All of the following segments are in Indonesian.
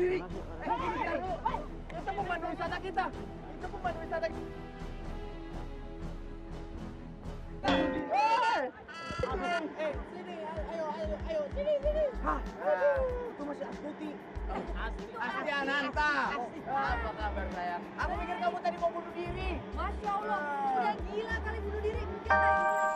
diri. Itu pemandu wisata kita. Itu pemandu wisata kita. Sini, ayo, sini. Hah, itu masih Astuti. Asti Ananta. Apa kabar sayang? Aku pikir kamu tadi mau bunuh diri. Masya Allah, udah gila kali bunuh diri. Enggak lah.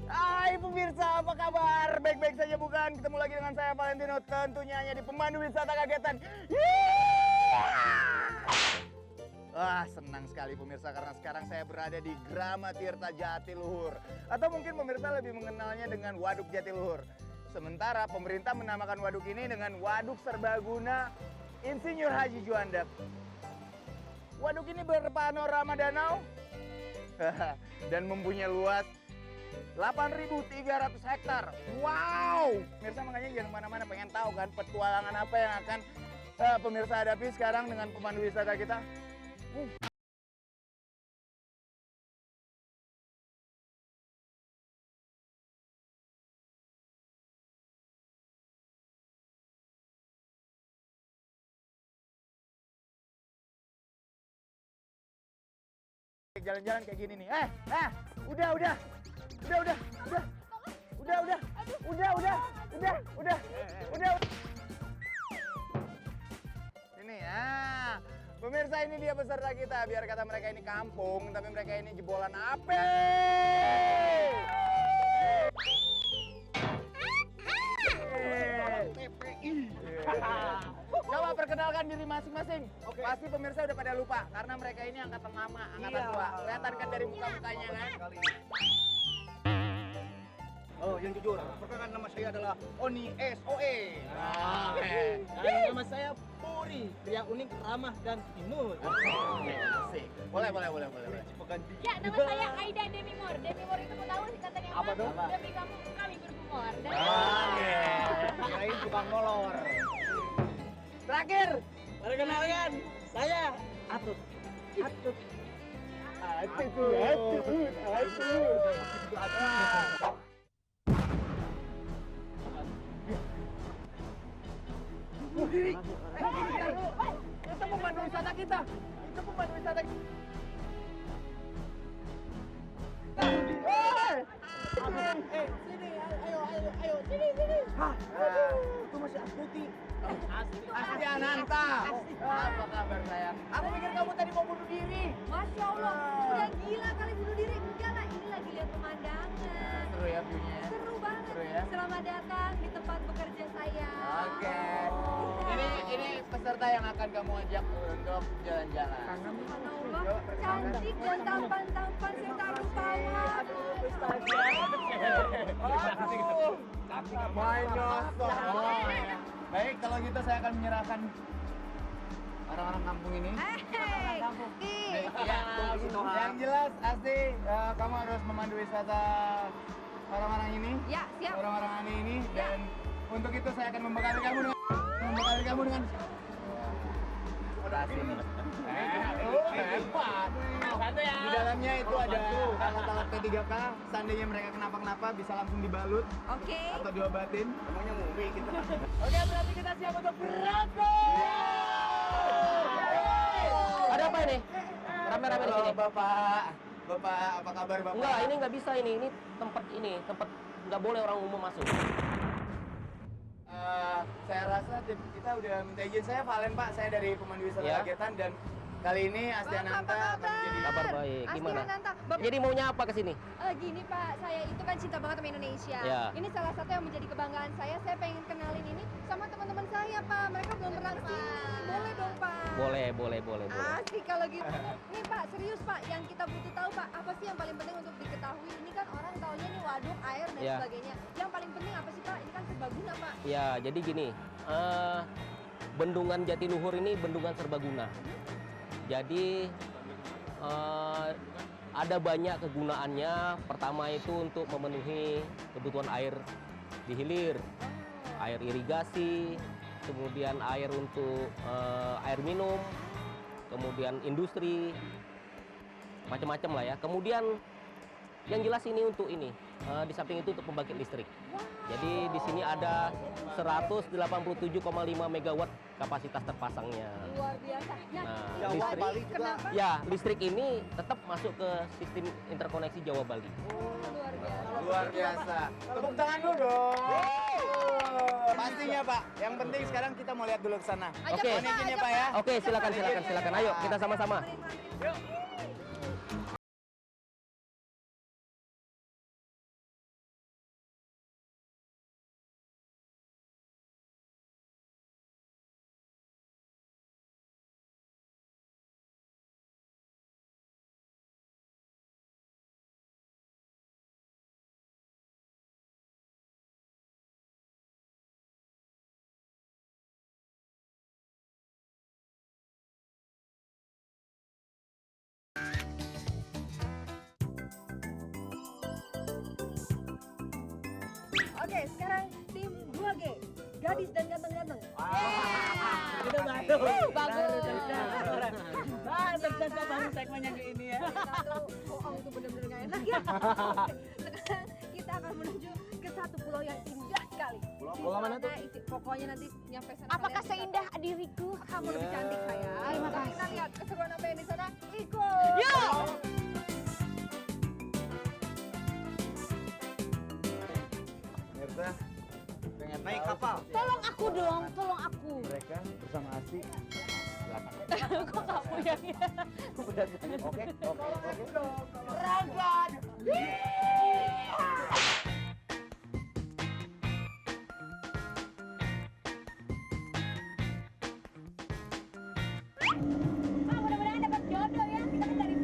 Hai pemirsa, apa kabar? Baik-baik saja bukan? Ketemu lagi dengan saya Valentino, tentunya hanya di Pemandu Wisata Kagetan. Wah, senang sekali pemirsa karena sekarang saya berada di Grama Tirta Jatiluhur. Atau mungkin pemirsa lebih mengenalnya dengan Waduk Jatiluhur. Sementara pemerintah menamakan waduk ini dengan Waduk Serbaguna Insinyur Haji Juanda. Waduk ini berpanorama danau dan mempunyai luas 8.300 hektar. Wow! Pemirsa makanya jangan kemana-mana, pengen tahu kan petualangan apa yang akan pemirsa hadapi sekarang dengan pemandu wisata kita. Jalan-jalan kayak gini nih. Udah. Ini ya. Pemirsa, ini dia peserta kita. Biar kata mereka ini kampung, tapi mereka ini jebolan api. Coba perkenalkan diri masing-masing. Pasti pemirsa udah pada lupa karena mereka ini angkatan lama, angkatan tua. Kelihatan kan dari muka-mukanya kan? Oh, yang jujur, perkenalkan nama saya adalah Oni SOE. Nama saya Puri, pria unik, ramah dan imut. Asik. Boleh. Ya, nama saya Aida Demimor. Demimor itu mau tahu singkatan yang Apa tuh? Demi kamu kami berhumor. Kirain tukang molor. Terakhir. Perkenalkan, saya Atut. Bunuh diri. Itu pemandu wisata kita. Sini, ayo, sini. Hah, itu masih Astuti. Asti Ananta. Apa kabar sayang? Aku pikir kamu tadi mau bunuh diri. Masya Allah, udah gila kali bunuh diri. Enggak lah, ini lagi lihat pemandangan. Seru ya view-nya. Seru banget. Seru ya? Selamat datang di tempat bekerja saya. Oke. Ini peserta yang akan kamu ajak untuk jalan-jalan. Subhanallah, cantik dan tampan-tampan serta rupawan. Main nyosor. Baik, kalau gitu saya akan menyerahkan orang-orang kampung ini. Hei, Baik, ya. Yang jelas, Asti, kamu harus memandu wisata orang-orang ini. Ya, siap. Orang-orang aneh ini. Dan untuk itu saya akan membekali kamu dengan Operasi ini. Hebat. Di dalamnya itu ada alat-alat P3K. Seandainya mereka kenapa-kenapa bisa langsung dibalut Oke. atau diobatin. Namanya mumi kita. Oke, berarti kita siap untuk berangkat. Ada apa ini? Rame-rame di Halo sini. Bapak, apa kabar Bapak? Enggak, ini nggak bisa ini. Ini tempat nggak boleh orang umum masuk. Saya rasa kita udah minta izin. Saya Valen Pak, saya dari Pemandu Wisata Ya. Kagetan dan kali ini Asti Ananta akan menjadi Kabar baik. Asti Gimana? Ananta. Bapak, Jadi maunya apa ke sini? gini Pak, saya itu kan cinta banget sama Indonesia. Ya. Ini salah satu yang menjadi kebanggaan saya. Saya pengen kenalin ini sama teman-teman saya Pak. Mereka belum pernah kesini. Boleh dong Pak? Boleh. Asik kalau gitu. Nih Pak, serius Pak, yang kita butuh tahu Pak, apa sih yang paling penting untuk diketahui? Ini kan orang taunya nih waduk, air dan Ya. sebagainya. Yang paling penting apa sih Pak? Ini kan serbaguna Pak. Ya, jadi gini. Bendungan Jatiluhur ini bendungan serbaguna. Jadi ada banyak kegunaannya. Pertama itu untuk memenuhi kebutuhan air di hilir, air irigasi, kemudian air untuk air minum, kemudian industri, macam-macam lah ya. Kemudian yang jelas ini untuk ini, di samping itu untuk pembangkit listrik. Jadi di sini ada 187,5 megawatt kapasitas terpasangnya. Luar biasa. Nah, Jawa listrik, Bali juga. Kenapa? ya listrik ini tetap masuk ke sistem interkoneksi Jawa Bali. Luar biasa. Luar biasa. Tepuk tangan dulu dong. Pastinya Pak. Yang penting sekarang kita mau lihat dulu ke sana. Ajak Oke. Pak, Mohon izin ya ajak Pak ya. Oke, silakan. Ayo kita sama-sama. Oke, sekarang tim 2G. Gadis dan ganteng-ganteng. Itu baru. Bagus. Ternyata baru segmen yang ini ya. Kalau bohong itu benar-benar nggak enak ya. Sekarang kita akan menuju ke satu pulau yang indah sekali. Pulau mana tuh? Pokoknya nanti nyampe sana. Apakah kalian seindah diriku? bisa- kamu lebih cantik sayang. Terima Mari kasih. kita lihat keseruan apa yang di sana. Ikut. Yuk! Mirsa, pengen Naik tahu kapal. Tolong aku dong, tolong aku. mereka bersama Asi. Silakan. Kok gak punya ya? Oke. Berangkat. Ah, mudah-mudahan dapat jodoh ya. Kita kan dari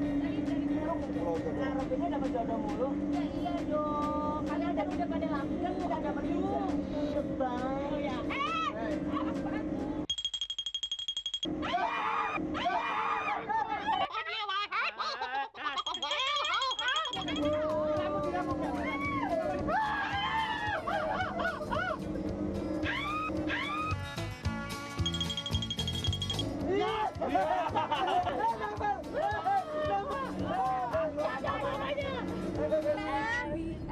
pulau Robinnya dapat jodoh mulu. Ya iya dong. Kalian kan udah pada langgeng, udah dapat jodoh. Bang ya.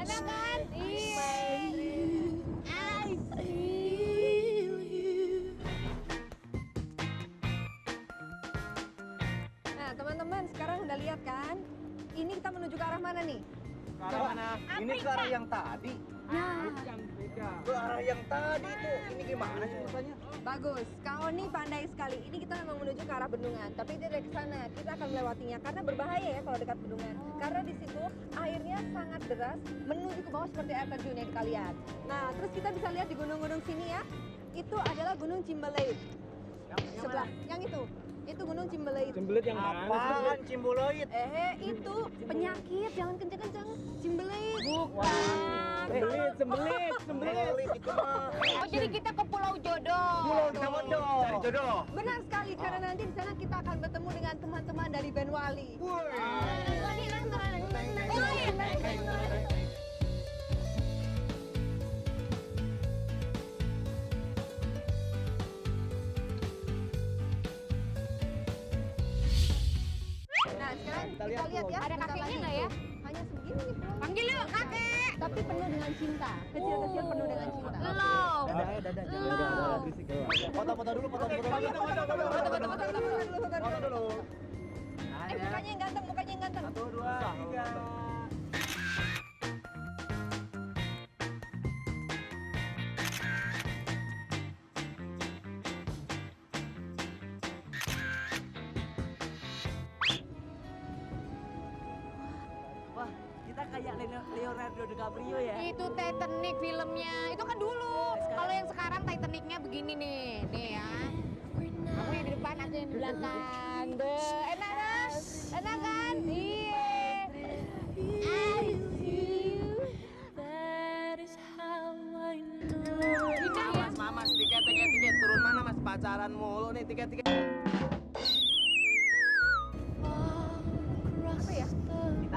Enak kan? Iya. Nah, teman-teman, sekarang udah lihat kan? Ini kita menuju ke arah mana nih? Ini ke arah yang tadi. Ke arah yang tadi itu. Ini gimana sih rasanya? Bagus, Kak Oni pandai sekali. Ini kita memang menuju ke arah bendungan, tapi tidak ke sana. Kita akan melewatinya karena berbahaya ya kalau dekat bendungan. Karena di situ airnya sangat deras menuju ke bawah seperti air terjun yang kita lihat. Nah, terus kita bisa lihat di gunung-gunung sini ya. Itu adalah Gunung Cimbaleit. Sebelah, yang itu. Itu Gunung Cimbaleit. Cembelit yang mana? Apaan Cimboloid? Itu penyakit, jangan kenceng-kenceng. Cimbaleit. Sembelit. Cimboloid itu mah. Oh, jadi kita ke Pulau Jodoh. Pulau Jodoh. Cari jodoh. Benar sekali, karena nanti di sana kita akan bertemu dengan teman-teman dari band Wali. Nah, sekarang kita lihat ya. Ada bentar kakeknya lagi. nggak ya? Hanya segini nih pulau. Panggil yuk, kakek. Tapi penuh dengan cinta. Kecil-kecil penuh dengan cinta. Lo. Foto-foto dulu, foto-foto dulu. Foto dulu. Ada. Mukanya yang ganteng, mukanya yang ganteng. 1, 2, 3. Wah, kita kayak Leonardo DiCaprio ya. Itu Titanic filmnya. Itu kan dulu. Kalau yang sekarang Titanicnya begini nih. Nih ya. Aku yang di depan, aku yang di belakang. Deh, enak kan? Enak kan? Iya. I see you. That is how I know. Indah ya? Mas, tiket. Turun mana mas? Pacaran mulu nih, tiket.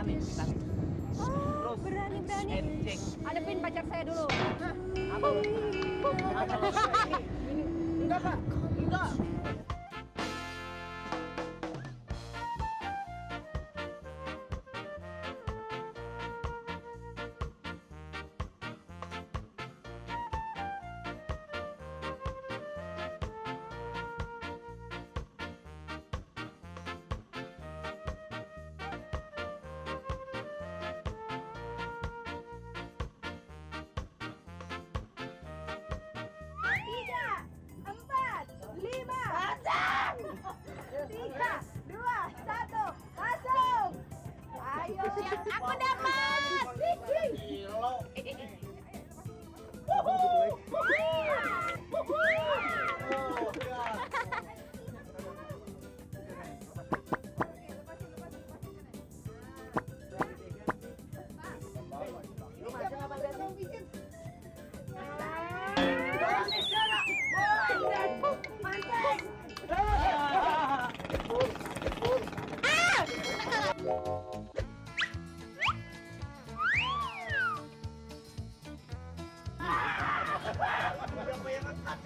Vitamin. Oh, berani. Hadepin pacar saya dulu. Apa? Ini. Enggak, Kak. Enggak. Aku dapat. Siapa yang angkat?